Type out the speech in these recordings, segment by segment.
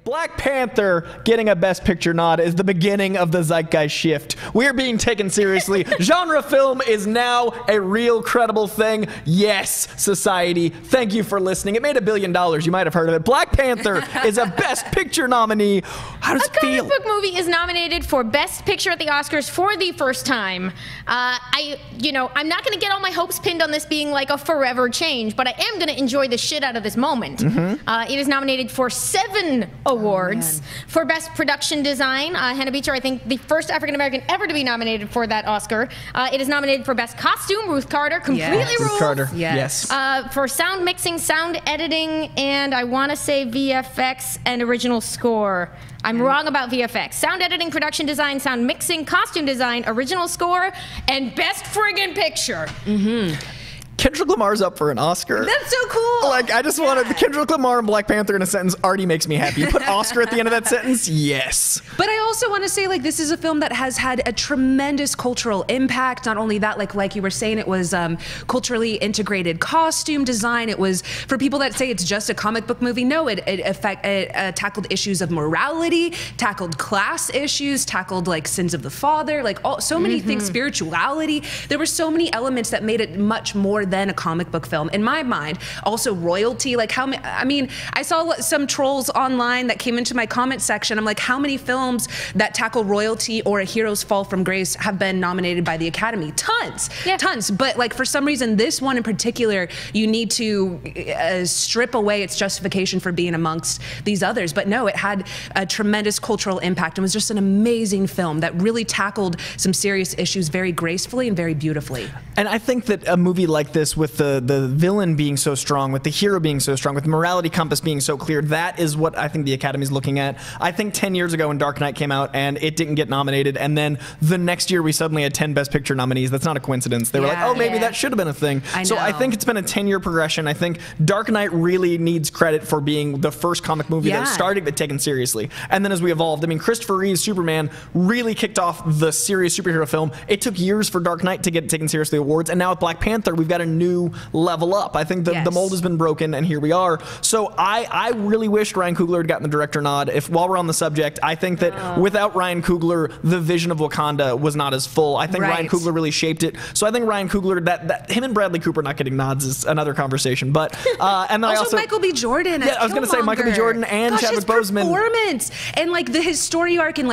Black Panther getting a Best Picture nod is the beginning of the zeitgeist shift. We're being taken seriously. Genre film is now a real credible thing. Yes, society, thank you for listening. It made $1 billion. You might have heard of it. Black Panther is a Best Picture nominee. How does it feel? A comic book movie is nominated for Best Picture at the Oscars for the first time. I'm not going to get all my hopes pinned on this being like a forever change, but I am going to enjoy the shit out of this moment. It is nominated for 7 awards. For Best Production Design, Hannah Beecher, I think the first African-American ever to be nominated for that Oscar. It is nominated for Best Costume, Ruth Carter, completely rules. Ruth Carter, yes. For Sound Mixing, Sound Editing, and I want to say VFX and Original Score. I'm wrong about VFX. Sound Editing, Production Design, Sound Mixing, Costume Design, Original Score, and Best Friggin' Picture. Kendrick Lamar's up for an Oscar. That's so cool. Like, I just wanted Kendrick Lamar and Black Panther in a sentence already makes me happy. You put Oscar at the end of that sentence, yes. But I also want to say, like, this is a film that has had a tremendous cultural impact. Not only that, like you were saying, it was culturally integrated costume design. It was, for people that say it's just a comic book movie, no, it tackled issues of morality, tackled class issues, tackled, like, sins of the father, like, so many things, spirituality. There were so many elements that made it much more than a comic book film in my mind. Also royalty, like I saw some trolls online that came into my comment section. I'm like, how many films that tackle royalty or a hero's fall from grace have been nominated by the Academy? Tons, tons. But like, for some reason, this one in particular, you need to strip away its justification for being amongst these others. But no, it had a tremendous cultural impact and was just an amazing film that really tackled some serious issues very gracefully and very beautifully. And I think that a movie like this, with the villain being so strong, with the hero being so strong, with the morality compass being so clear, that is what I think the Academy's looking at. I think 10 years ago when Dark Knight came out and it didn't get nominated, and then the next year we suddenly had 10 Best Picture nominees. That's not a coincidence. They were like, oh, maybe that should have been a thing. So I think it's been a 10-year progression. I think Dark Knight really needs credit for being the first comic movie that started to get taken seriously. And then as we evolved, I mean, Christopher Reeve's Superman really kicked off the serious superhero film. It took years for Dark Knight to get taken seriously awards, and now with Black Panther, we've got a new level up. I think the mold has been broken, and here we are. So I really wished Ryan Coogler had gotten the director nod. While we're on the subject, I think that without Ryan Coogler, the vision of Wakanda was not as full. I think Ryan Coogler really shaped it. So I think Ryan Coogler, that him and Bradley Cooper not getting nods is another conversation. But and then also Michael B. Jordan. Yeah, I was going to say Michael B. Jordan and Chadwick Boseman. Performance and like his story arc and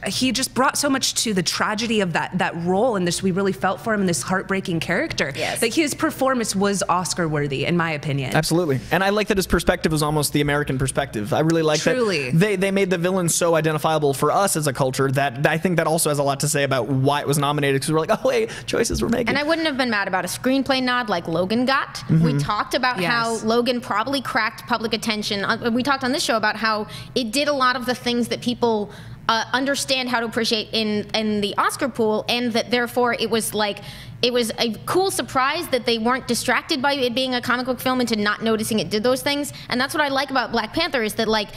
he just brought so much to the tragedy of that role, and this we really felt for him in this heartbreaking character. Like his performance was Oscar worthy, in my opinion. Absolutely. And I like that his perspective was almost the American perspective. I really like that they made the villain so identifiable for us as a culture that I think that also has a lot to say about why it was nominated, because we're like, oh, hey, choices were making. And I wouldn't have been mad about a screenplay nod like Logan got. We talked about how Logan probably cracked public attention. We talked on this show about how it did a lot of the things that people understand how to appreciate in the Oscar pool, and that therefore it was a cool surprise that they weren't distracted by it being a comic book film into not noticing it did those things. And that's what I like about Black Panther, is that like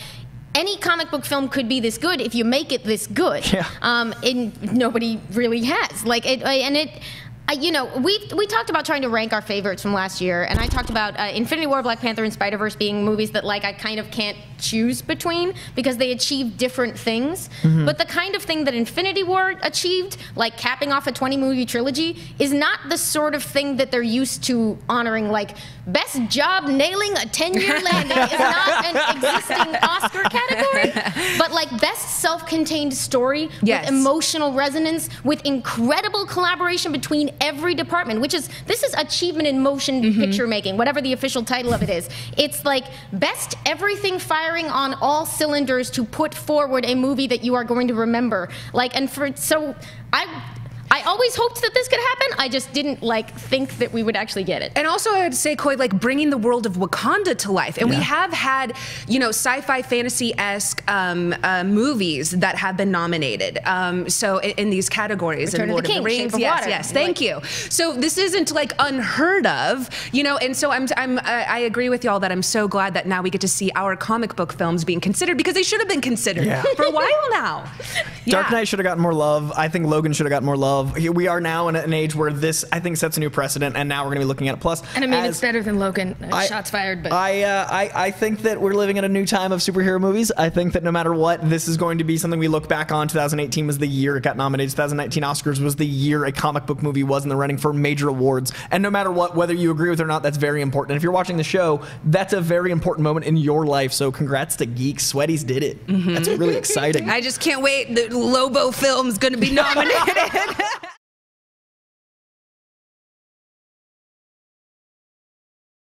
any comic book film could be this good if you make it this good. And nobody really has. We talked about trying to rank our favorites from last year, and I talked about Infinity War, Black Panther, and Spider-Verse being movies that like I kind of can't choose between because they achieve different things. But the kind of thing that Infinity War achieved, like capping off a 20-movie trilogy, is not the sort of thing that they're used to honoring. Like, best job nailing a 10-year landing is not an existing Oscar category, but like best self-contained story with emotional resonance, with incredible collaboration between every department, this is achievement in motion picture making, whatever the official title of it is. It's like best everything firing on all cylinders to put forward a movie that you are going to remember. I always hoped that this could happen. I just didn't think that we would actually get it. And also, I would say, Coy, like bringing the world of Wakanda to life. And we have had, sci-fi fantasy-esque movies that have been nominated. So in these categories, Return in Lord of the King, Rings, Shape of Water. yes, thank you. So this isn't like unheard of, And so I agree with y'all that I'm so glad that now we get to see our comic book films being considered, because they should have been considered for a while now. Dark Knight should have gotten more love. I think Logan should have gotten more love. we are now in an age where this, I think, sets a new precedent, and now we're going to be looking at it. Plus, and I mean, it's better than Logan. Shots fired, but I think that we're living in a new time of superhero movies. I think that no matter what, this is going to be something we look back on. 2018 was the year it got nominated. 2019 Oscars was the year a comic book movie was in the running for major awards. And no matter what, whether you agree with it or not, that's very important. And if you're watching the show, that's a very important moment in your life. So congrats to Geeks. Sweaties did it. That's really exciting. I just can't wait. The Lobo film's going to be nominated.